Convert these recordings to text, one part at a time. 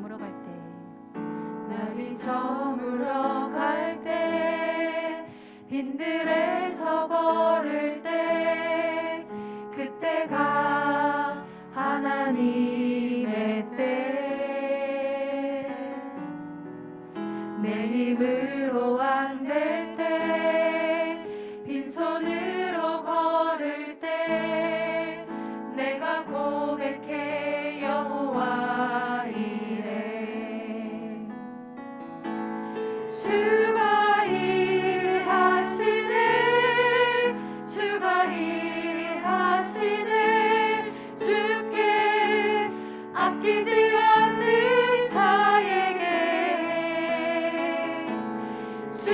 저물어 갈 때, 날이 저물어 갈 때, 빈들에서 걸을 때, 그때가 하나님의 때. 내 힘으로 안 될 때, 빈손으로 걸을 때, 내가 고백해 여호와 이래. 주가 일하시네, 주가 일하시네, 주께 아끼지 않는 자에게 주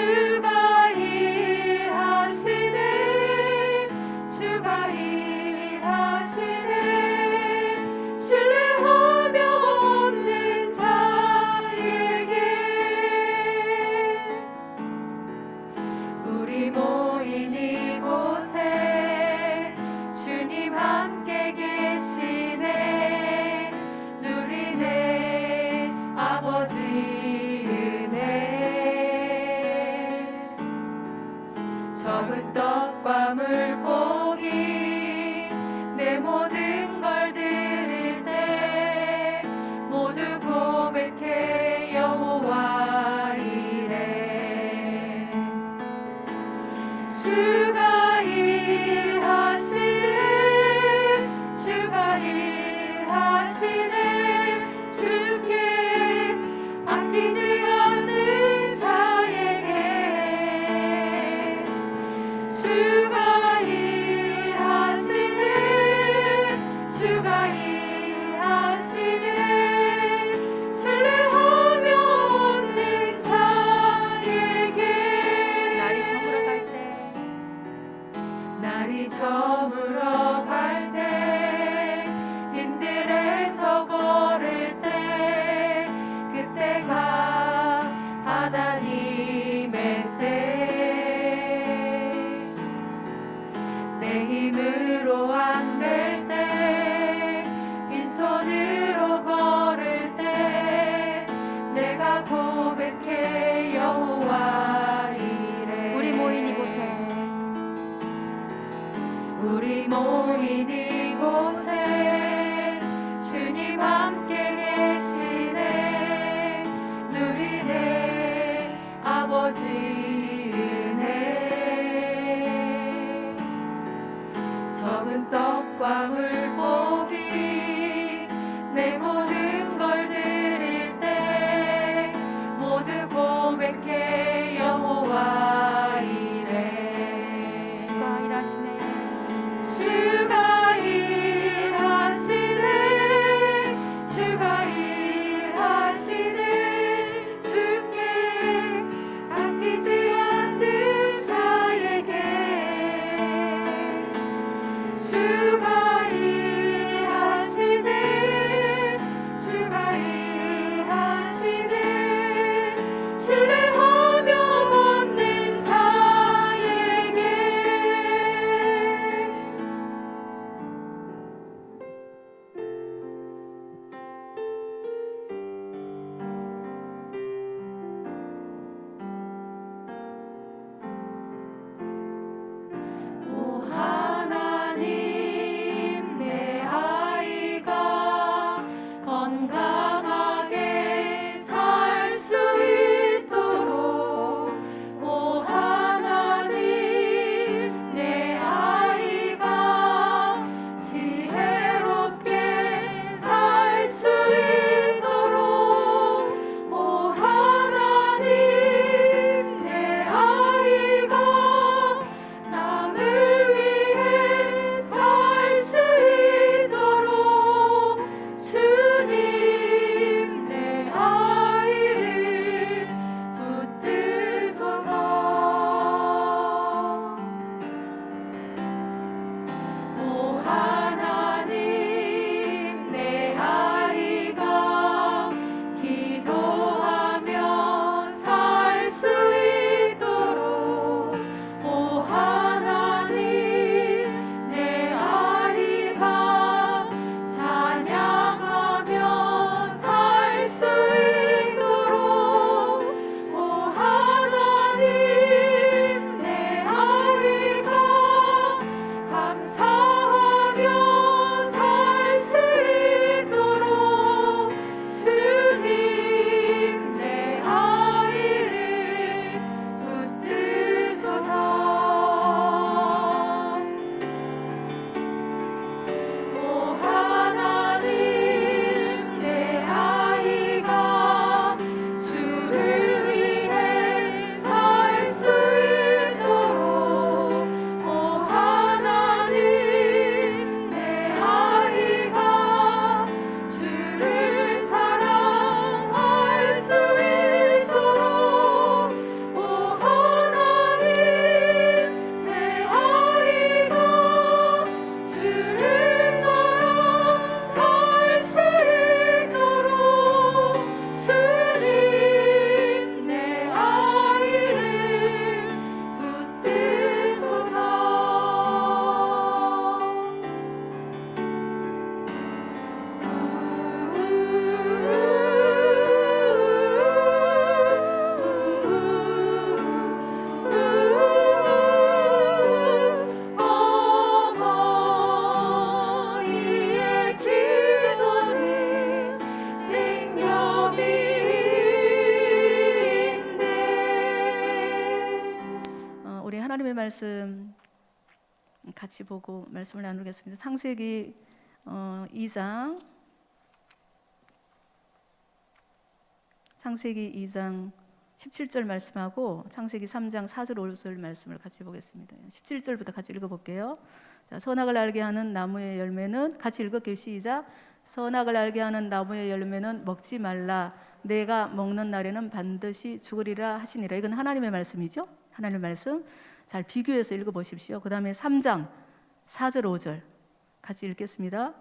하나님의 말씀 같이 보고 말씀을 나누겠습니다. 창세기 2장 17절 말씀하고 창세기 3장 4절 5절 말씀을 같이 보겠습니다. 17절부터 같이 읽어볼게요. 자, 선악을 알게 하는 나무의 열매는 같이 읽을게요. 시작. 선악을 알게 하는 나무의 열매는 먹지 말라. 내가 먹는 날에는 반드시 죽으리라 하시니라. 이건 하나님의 말씀이죠. 하나님의 말씀 잘 비교해서 읽어보십시오. 그 다음에 3장 4절 5절 같이 읽겠습니다.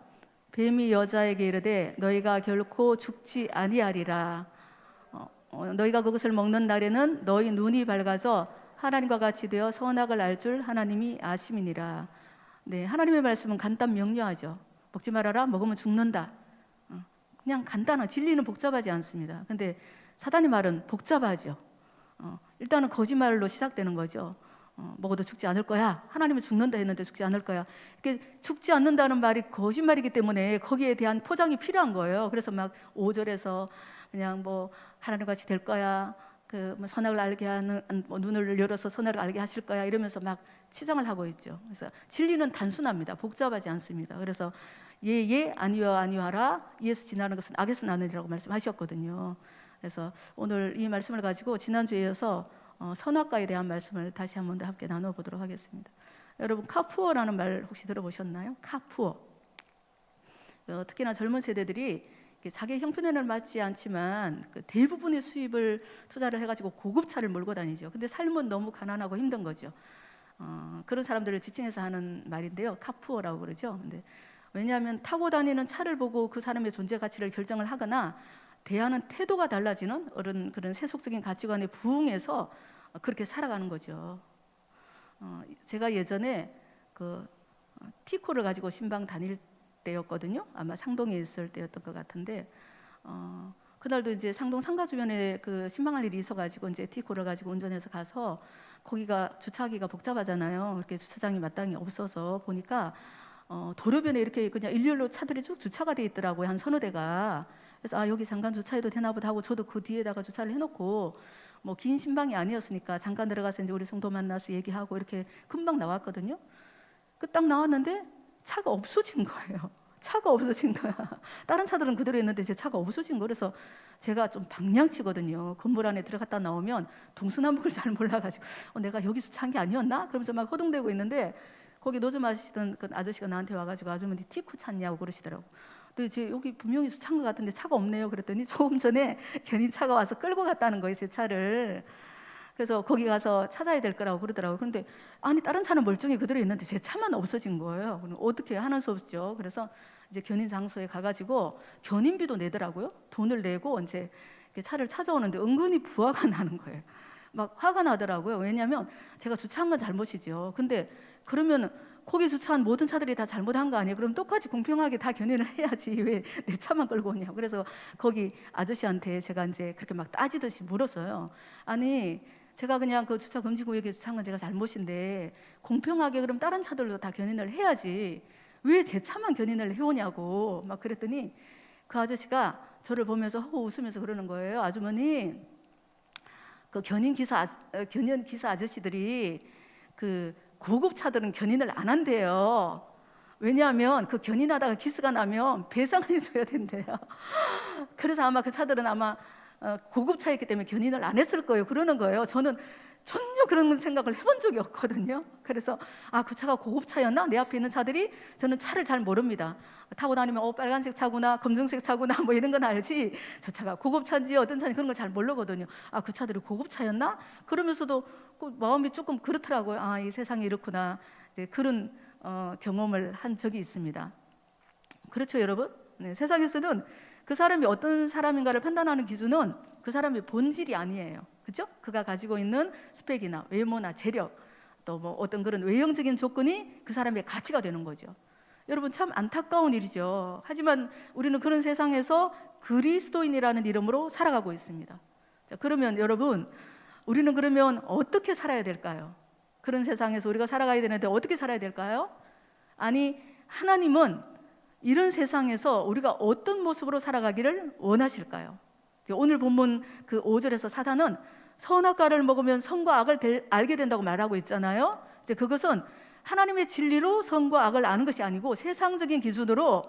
뱀이 여자에게 이르되 너희가 결코 죽지 아니하리라. 너희가 그것을 먹는 날에는 너희 눈이 밝아서 하나님과 같이 되어 선악을 알 줄 하나님이 아심이니라. 네, 하나님의 말씀은 간단 명료하죠. 먹지 말아라, 먹으면 죽는다. 그냥 간단한, 진리는 복잡하지 않습니다. 근데 사단의 말은 복잡하죠. 일단은 거짓말로 시작되는 거죠. 먹어도 죽지 않을 거야. 하나님은 죽는다 했는데 죽지 않을 거야. 이렇게 죽지 않는다는 말이 거짓말이기 때문에 거기에 대한 포장이 필요한 거예요. 그래서 막 5절에서 그냥 뭐 하나님 같이 될 거야. 뭐 선악을 알게 하는 눈을 열어서 선악을 알게 하실 거야. 이러면서 막 치장을 하고 있죠. 그래서 진리는 단순합니다. 복잡하지 않습니다. 그래서 예 아니하라. 이에서 지나는 것은 악에서 나느니라고 말씀하셨거든요. 그래서 오늘 이 말씀을 가지고 지난주에 이어서 선악과에 대한 말씀을 다시 한번 더 함께 나눠보도록 하겠습니다. 여러분 카푸어라는 말 혹시 들어보셨나요? 카푸어. 특히나 젊은 세대들이 자기 형편에는 맞지 않지만 대부분의 수입을 투자를 해가지고 고급차를 몰고 다니죠. 근데 삶은 너무 가난하고 힘든 거죠. 그런 사람들을 지칭해서 하는 말인데요. 카푸어라고 그러죠. 근데 왜냐하면 타고 다니는 차를 보고 그 사람의 존재 가치를 결정을 하거나 대하는 태도가 달라지는 그런 세속적인 가치관에 부응해서 그렇게 살아가는 거죠. 제가 예전에 티코를 가지고 신방 다닐 때였거든요. 아마 상동에 있을 때였던 것 같은데 그날도 이제 상동 상가 주변에 신방할 일이 있어가지고 이제 티코를 가지고 운전해서 가서 거기가 주차하기가 복잡하잖아요. 그렇게 주차장이 마땅히 없어서 보니까 도로변에 이렇게 그냥 일렬로 차들이 쭉 주차가 돼 있더라고요. 한 서너 대가. 그래서 여기 잠깐 주차해도 되나 보다 하고 저도 그 뒤에다가 주차를 해놓고 뭐 긴 신방이 아니었으니까 잠깐 들어가서 이제 우리 성도 만나서 얘기하고 이렇게 금방 나왔거든요. 딱 나왔는데 차가 없어진 거예요. 차가 없어진 거야. 다른 차들은 그대로 있는데 제 차가 없어진 거. 그래서 제가 좀 방향치거든요. 건물 안에 들어갔다 나오면 동서남북을 잘 몰라가지고 내가 여기 주차한 게 아니었나? 그러면서 막 허둥대고 있는데 거기 노점 하시던 그 아저씨가 나한테 와가지고 아주머니 티쿠 찾냐고 그러시더라고. 근데 제 여기 분명히 주차한 것 같은데 차가 없네요. 그랬더니 조금 전에 괜히 차가 와서 끌고 갔다는 거예요, 제 차를. 그래서 거기 가서 찾아야 될 거라고 그러더라고요. 그런데 아니 다른 차는 멀쩡히 그대로 있는데 제 차만 없어진 거예요. 그럼 어떻게 하는 수 없죠. 그래서 이제 견인 장소에 가가지고 견인비도 내더라고요. 돈을 내고 이제 차를 찾아오는데 은근히 부하가 나는 거예요. 막 화가 나더라고요. 왜냐하면 제가 주차한 건 잘못이죠. 근데 그러면 거기 주차한 모든 차들이 다 잘못한 거 아니에요? 그럼 똑같이 공평하게 다 견인을 해야지 왜 내 차만 끌고 오냐고. 그래서 거기 아저씨한테 제가 이제 그렇게 막 따지듯이 물었어요. 아니 제가 그냥 그 주차 금지 구역에 주차한 건 제가 잘못인데 공평하게 그럼 다른 차들도 다 견인을 해야지 왜 제 차만 견인을 해오냐고 막 그랬더니 그 아저씨가 저를 보면서 웃으면서 그러는 거예요. 아주머니 그 견인 기사 아저씨들이 그 고급 차들은 견인을 안 한대요. 왜냐하면 그 견인하다가 기스가 나면 배상을 해줘야 된대요. 그래서 아마 그 차들은 아마 고급 차였기 때문에 견인을 안 했을 거예요. 그러는 거예요. 저는 전혀 그런 생각을 해본 적이 없거든요. 그래서 그 차가 고급 차였나? 내 앞에 있는 차들이 저는 차를 잘 모릅니다. 타고 다니면 빨간색 차구나 검정색 차구나 뭐 이런 건 알지 저 차가 고급 차인지 어떤 차인지 그런 걸 잘 모르거든요. 그 차들이 고급 차였나? 그러면서도 마음이 조금 그렇더라고요. 이 세상이 이렇구나. 네, 그런 경험을 한 적이 있습니다. 그렇죠, 여러분? 네, 세상에서는 그 사람이 어떤 사람인가를 판단하는 기준은 그 사람의 본질이 아니에요. 그죠? 그가 가지고 있는 스펙이나 외모나 재력 또 뭐 어떤 그런 외형적인 조건이 그 사람의 가치가 되는 거죠. 여러분 참 안타까운 일이죠. 하지만 우리는 그런 세상에서 그리스도인이라는 이름으로 살아가고 있습니다. 자, 그러면 여러분 우리는 그러면 어떻게 살아야 될까요? 그런 세상에서 우리가 살아가야 되는데 어떻게 살아야 될까요? 아니 하나님은 이런 세상에서 우리가 어떤 모습으로 살아가기를 원하실까요? 오늘 본문 그 5절에서 사단은 선악과를 먹으면 선과 악을 알게 된다고 말하고 있잖아요. 이제 그것은 하나님의 진리로 선과 악을 아는 것이 아니고 세상적인 기준으로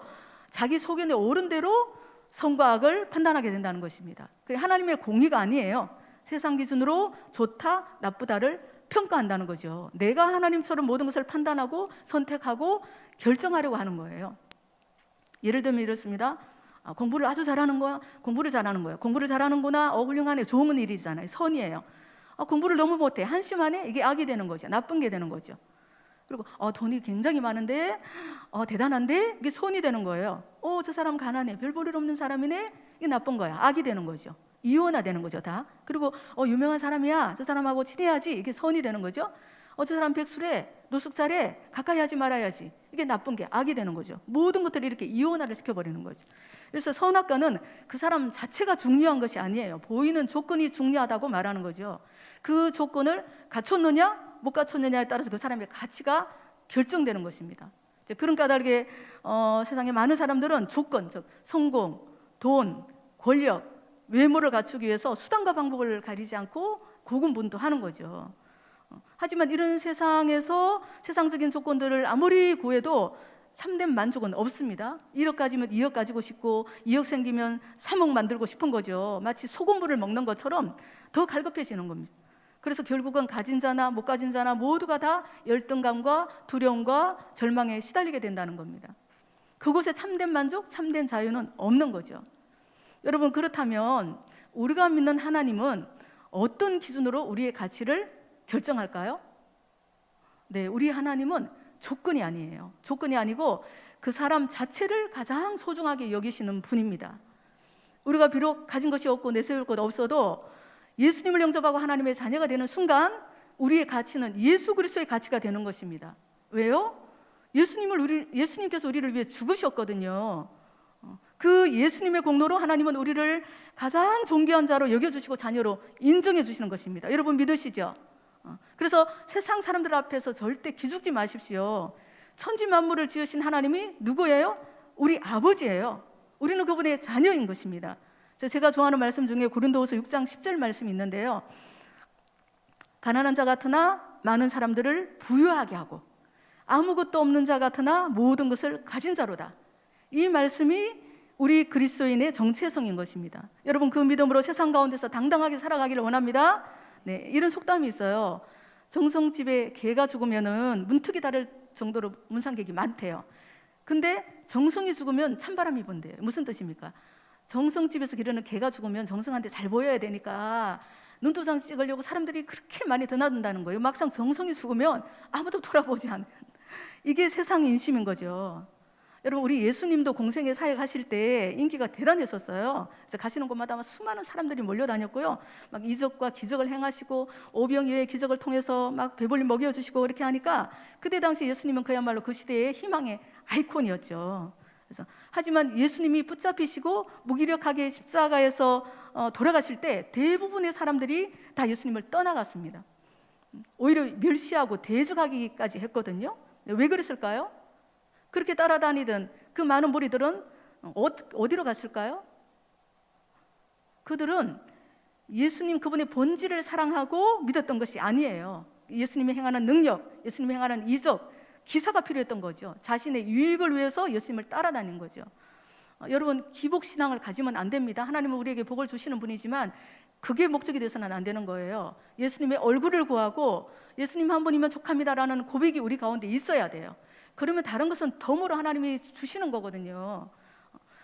자기 소견에 옳은 대로 선과 악을 판단하게 된다는 것입니다. 그게 하나님의 공의가 아니에요. 세상 기준으로 좋다, 나쁘다를 평가한다는 거죠. 내가 하나님처럼 모든 것을 판단하고 선택하고 결정하려고 하는 거예요. 예를 들면 이렇습니다. 공부를 아주 잘하는 거야. 공부를 잘하는 거예요. 공부를 잘하는구나. 훌륭하네. 좋은 일이잖아요. 선이에요. 공부를 너무 못해. 한심하네. 이게 악이 되는 거죠. 나쁜 게 되는 거죠. 그리고 돈이 굉장히 많은데 대단한데 이게 선이 되는 거예요. 저 사람 가난해. 별 볼일 없는 사람이네. 이게 나쁜 거야. 악이 되는 거죠. 이혼화되는 거죠, 다. 그리고 유명한 사람이야. 저 사람하고 친해야지. 이게 선이 되는 거죠. 저 사람 백수래. 노숙 잘해. 가까이 하지 말아야지. 이게 나쁜 게 악이 되는 거죠. 모든 것들을 이렇게 이혼화를 시켜버리는 거죠. 그래서 선악과는 그 사람 자체가 중요한 것이 아니에요. 보이는 조건이 중요하다고 말하는 거죠. 그 조건을 갖췄느냐 못 갖췄느냐에 따라서 그 사람의 가치가 결정되는 것입니다. 이제 그런 까닭에 세상에 많은 사람들은 조건, 즉 성공, 돈, 권력, 외모를 갖추기 위해서 수단과 방법을 가리지 않고 고군분투하는 거죠. 하지만 이런 세상에서 세상적인 조건들을 아무리 구해도 참된 만족은 없습니다. 1억 가지면 2억 가지고 싶고 2억 생기면 3억 만들고 싶은 거죠. 마치 소금물을 먹는 것처럼 더 갈급해지는 겁니다. 그래서 결국은 가진 자나 못 가진 자나 모두가 다 열등감과 두려움과 절망에 시달리게 된다는 겁니다. 그곳에 참된 만족, 참된 자유는 없는 거죠. 여러분, 그렇다면 우리가 믿는 하나님은 어떤 기준으로 우리의 가치를 결정할까요? 네, 우리 하나님은 조건이 아니에요. 조건이 아니고 그 사람 자체를 가장 소중하게 여기시는 분입니다. 우리가 비록 가진 것이 없고 내세울 것 없어도 예수님을 영접하고 하나님의 자녀가 되는 순간 우리의 가치는 예수 그리스도의 가치가 되는 것입니다. 왜요? 예수님께서 우리를 위해 죽으셨거든요. 그 예수님의 공로로 하나님은 우리를 가장 존귀한 자로 여겨주시고 자녀로 인정해 주시는 것입니다. 여러분 믿으시죠? 그래서 세상 사람들 앞에서 절대 기죽지 마십시오. 천지 만물을 지으신 하나님이 누구예요? 우리 아버지예요. 우리는 그분의 자녀인 것입니다. 제가 좋아하는 말씀 중에 고린도후서 6장 10절 말씀이 있는데요. 가난한 자 같으나 많은 사람들을 부유하게 하고 아무것도 없는 자 같으나 모든 것을 가진 자로다. 이 말씀이 우리 그리스도인의 정체성인 것입니다. 여러분, 그 믿음으로 세상 가운데서 당당하게 살아가기를 원합니다. 네, 이런 속담이 있어요. 정성집에 개가 죽으면은 문턱이 닳을 정도로 문상객이 많대요. 근데 정성이 죽으면 찬바람이 분대요. 무슨 뜻입니까? 정성집에서 기르는 개가 죽으면 정성한테 잘 보여야 되니까 눈도장 찍으려고 사람들이 그렇게 많이 드나든다는 거예요. 막상 정성이 죽으면 아무도 돌아보지 않는, 이게 세상 인심인 거죠. 여러분, 우리 예수님도 공생애 사역하실 때 인기가 대단했었어요. 그래서 가시는 곳마다 막 수많은 사람들이 몰려다녔고요. 막 이적과 기적을 행하시고 오병이어의 기적을 통해서 막 배불리 먹여주시고 이렇게 하니까 그때 당시 예수님은 그야말로 그 시대의 희망의 아이콘이었죠. 그래서 하지만 예수님이 붙잡히시고 무기력하게 십자가에서 돌아가실 때 대부분의 사람들이 다 예수님을 떠나갔습니다. 오히려 멸시하고 대적하기까지 했거든요. 왜 그랬을까요? 그렇게 따라다니던 그 많은 무리들은 어디로 갔을까요? 그들은 예수님 그분의 본질을 사랑하고 믿었던 것이 아니에요. 예수님이 행하는 능력, 예수님이 행하는 이적, 기사가 필요했던 거죠. 자신의 유익을 위해서 예수님을 따라다닌 거죠. 여러분, 기복신앙을 가지면 안 됩니다. 하나님은 우리에게 복을 주시는 분이지만 그게 목적이 돼서는 안 되는 거예요. 예수님의 얼굴을 구하고 예수님 한 분이면 족합니다라는 고백이 우리 가운데 있어야 돼요. 그러면 다른 것은 덤으로 하나님이 주시는 거거든요.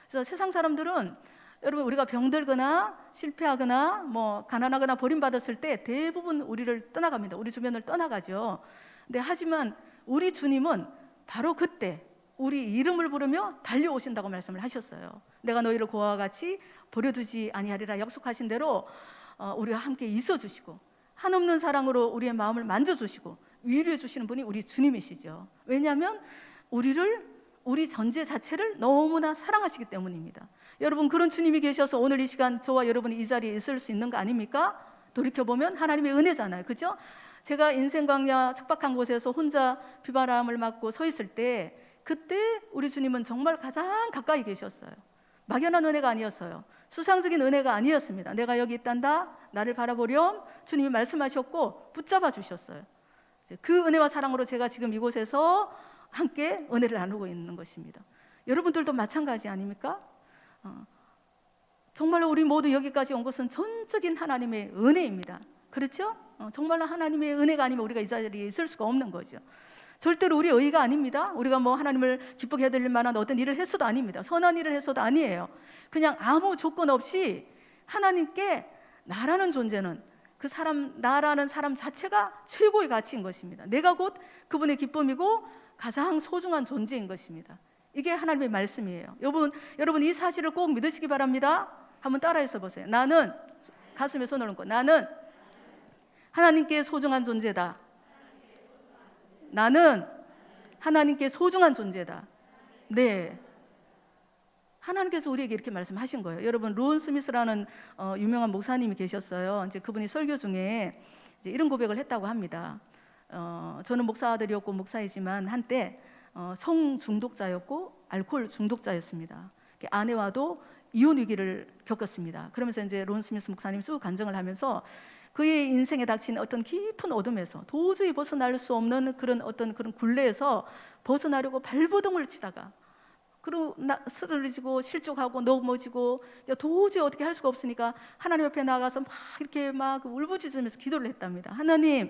그래서 세상 사람들은 여러분, 우리가 병들거나 실패하거나 뭐 가난하거나 버림받았을 때 대부분 우리를 떠나갑니다. 우리 주변을 떠나가죠. 근데 하지만 우리 주님은 바로 그때 우리 이름을 부르며 달려오신다고 말씀을 하셨어요. 내가 너희를 고아와 같이 버려두지 아니하리라 약속하신 대로 우리와 함께 있어주시고 한없는 사랑으로 우리의 마음을 만져주시고 위로해 주시는 분이 우리 주님이시죠. 왜냐하면 우리 전제 자체를 너무나 사랑하시기 때문입니다. 여러분, 그런 주님이 계셔서 오늘 이 시간 저와 여러분이 이 자리에 있을 수 있는 거 아닙니까? 돌이켜보면 하나님의 은혜잖아요. 그렇죠? 제가 인생 광야 척박한 곳에서 혼자 비바람을 맞고 서 있을 때 그때 우리 주님은 정말 가장 가까이 계셨어요. 막연한 은혜가 아니었어요. 수상적인 은혜가 아니었습니다. 내가 여기 있단다, 나를 바라보렴, 주님이 말씀하셨고 붙잡아 주셨어요. 그 은혜와 사랑으로 제가 지금 이곳에서 함께 은혜를 나누고 있는 것입니다. 여러분들도 마찬가지 아닙니까? 정말로 우리 모두 여기까지 온 것은 전적인 하나님의 은혜입니다. 그렇죠? 정말로 하나님의 은혜가 아니면 우리가 이 자리에 있을 수가 없는 거죠. 절대로 우리의 의가 아닙니다. 우리가 뭐 하나님을 기쁘게 해드릴 만한 어떤 일을 했어도 아닙니다. 선한 일을 했어도 아니에요. 그냥 아무 조건 없이 하나님께 나라는 존재는 그 사람, 나라는 사람 자체가 최고의 가치인 것입니다. 내가 곧 그분의 기쁨이고 가장 소중한 존재인 것입니다. 이게 하나님의 말씀이에요. 여러분 이 사실을 꼭 믿으시기 바랍니다. 한번 따라해서 보세요. 나는, 가슴에 손을 얹고, 나는 하나님께 소중한 존재다. 나는 하나님께 소중한 존재다. 네, 하나님께서 우리에게 이렇게 말씀하신 거예요. 여러분, 론 스미스라는 유명한 목사님이 계셨어요. 이제 그분이 설교 중에 이제 이런 고백을 했다고 합니다. 저는 목사들이었고 목사이지만 한때 성 중독자였고 알코올 중독자였습니다. 아내와도 이혼 위기를 겪었습니다. 그러면서 이제 론 스미스 목사님이 쭉 간증을 하면서 그의 인생에 닥친 어떤 깊은 어둠에서 도저히 벗어날 수 없는 그런 굴레에서 벗어나려고 발버둥을 치다가 그리고 쓰러지고 실족하고 넘어지고 도저히 어떻게 할 수가 없으니까 하나님 앞에 나가서 막 이렇게 막 울부짖으면서 기도를 했답니다. 하나님,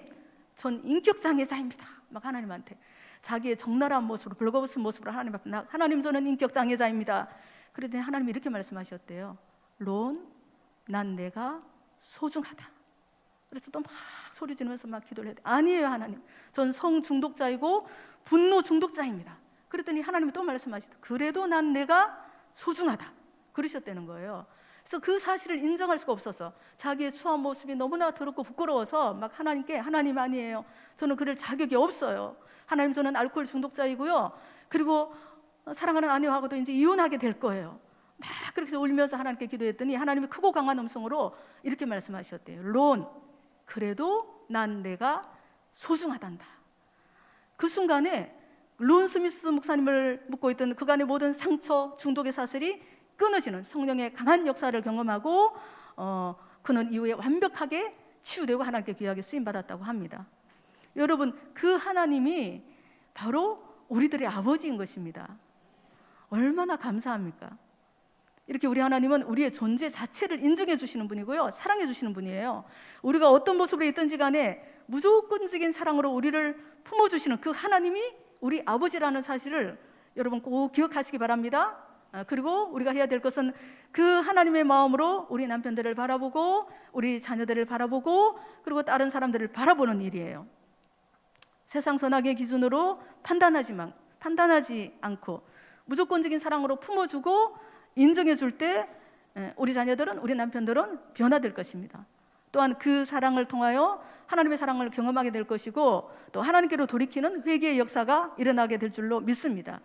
전 인격 장애자입니다. 막 하나님한테 자기의 적나라한 모습으로, 벌거벗은 모습으로 하나님 앞에 하나님, 저는 인격 장애자입니다. 그랬더니 하나님이 이렇게 말씀하셨대요. 론, 난 내가 소중하다. 그래서 또 막 소리 지르면서 막 기도를 해요. 아니에요, 하나님, 전 성 중독자이고 분노 중독자입니다. 그랬더니 하나님이 또 말씀하시다. 그래도 난 내가 소중하다. 그러셨다는 거예요. 그래서 그 사실을 인정할 수가 없어서 자기의 추한 모습이 너무나 더럽고 부끄러워서 막 하나님께, 하나님 아니에요, 저는 그럴 자격이 없어요. 하나님, 저는 알코올 중독자이고요, 그리고 사랑하는 아내하고도 이제 이혼하게 될 거예요. 막 그렇게 울면서 하나님께 기도했더니 하나님이 크고 강한 음성으로 이렇게 말씀하셨대요. 론, 그래도 난 내가 소중하단다. 그 순간에 론 스미스 목사님을 묻고 있던 그간의 모든 상처, 중독의 사슬이 끊어지는 성령의 강한 역사를 경험하고 그는 이후에 완벽하게 치유되고 하나님께 귀하게 쓰임받았다고 합니다. 여러분, 그 하나님이 바로 우리들의 아버지인 것입니다. 얼마나 감사합니까? 이렇게 우리 하나님은 우리의 존재 자체를 인정해 주시는 분이고요, 사랑해 주시는 분이에요. 우리가 어떤 모습으로 있든지 간에 무조건적인 사랑으로 우리를 품어주시는 그 하나님이 우리 아버지라는 사실을 여러분 꼭 기억하시기 바랍니다. 그리고 우리가 해야 될 것은 그 하나님의 마음으로 우리 남편들을 바라보고 우리 자녀들을 바라보고 그리고 다른 사람들을 바라보는 일이에요. 세상 선악의 기준으로 판단하지 않고 무조건적인 사랑으로 품어주고 인정해 줄 때 우리 자녀들은, 우리 남편들은 변화될 것입니다. 또한 그 사랑을 통하여 하나님의 사랑을 경험하게 될 것이고 또 하나님께로 돌이키는 회개의 역사가 일어나게 될 줄로 믿습니다.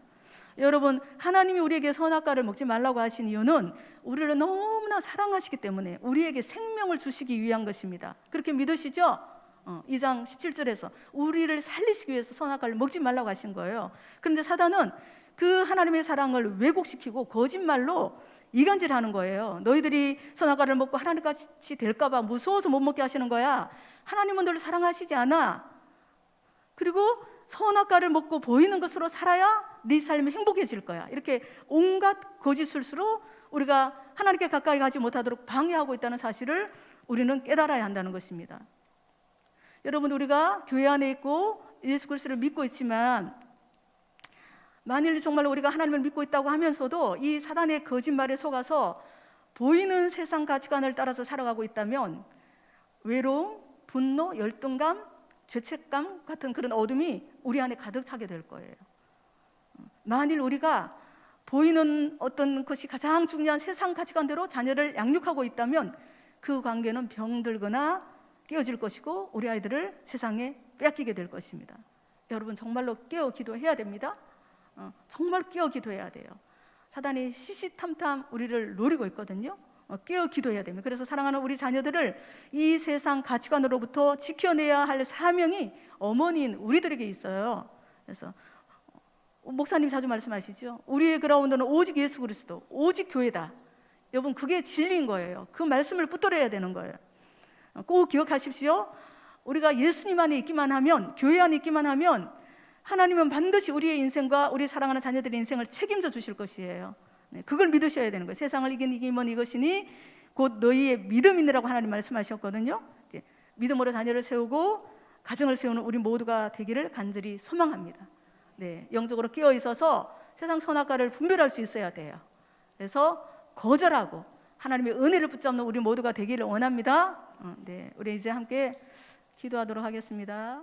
여러분, 하나님이 우리에게 선악과를 먹지 말라고 하신 이유는 우리를 너무나 사랑하시기 때문에 우리에게 생명을 주시기 위한 것입니다. 그렇게 믿으시죠? 2장 17절에서 우리를 살리시기 위해서 선악과를 먹지 말라고 하신 거예요. 그런데 사단은 그 하나님의 사랑을 왜곡시키고 거짓말로 이간질하는 거예요. 너희들이 선악과를 먹고 하나님같이 될까 봐 무서워서 못 먹게 하시는 거야. 하나님은 너를 사랑하시지 않아. 그리고 선악과를 먹고 보이는 것으로 살아야 네 삶이 행복해질 거야. 이렇게 온갖 거짓술수로 우리가 하나님께 가까이 가지 못하도록 방해하고 있다는 사실을 우리는 깨달아야 한다는 것입니다. 여러분, 우리가 교회 안에 있고 예수 그리스도를 믿고 있지만 만일 정말로 우리가 하나님을 믿고 있다고 하면서도 이 사단의 거짓말에 속아서 보이는 세상 가치관을 따라서 살아가고 있다면 외로움, 분노, 열등감, 죄책감 같은 그런 어둠이 우리 안에 가득 차게 될 거예요. 만일 우리가 보이는 어떤 것이 가장 중요한 세상 가치관대로 자녀를 양육하고 있다면 그 관계는 병들거나 깨어질 것이고 우리 아이들을 세상에 빼앗기게 될 것입니다. 여러분, 정말로 깨어 기도해야 됩니다. 정말 깨어 기도해야 돼요. 사단이 시시탐탐 우리를 노리고 있거든요. 깨어 기도해야 됩니다. 그래서 사랑하는 우리 자녀들을 이 세상 가치관으로부터 지켜내야 할 사명이 어머니인 우리들에게 있어요. 그래서 목사님 자주 말씀하시죠. 우리의 그라운드는 오직 예수 그리스도, 오직 교회다. 여러분, 그게 진리인 거예요. 그 말씀을 붙들어야 되는 거예요. 꼭 기억하십시오. 우리가 예수님 안에 있기만 하면, 교회 안에 있기만 하면 하나님은 반드시 우리의 인생과 우리 사랑하는 자녀들의 인생을 책임져 주실 것이에요. 네, 그걸 믿으셔야 되는 거예요. 세상을 이긴 이기면 이것이니 곧 너희의 믿음이니라고 하나님 말씀하셨거든요. 이제 믿음으로 자녀를 세우고 가정을 세우는 우리 모두가 되기를 간절히 소망합니다. 네, 영적으로 깨어 있어서 세상 선악과를 분별할 수 있어야 돼요. 그래서 거절하고 하나님의 은혜를 붙잡는 우리 모두가 되기를 원합니다. 네, 우리 이제 함께 기도하도록 하겠습니다.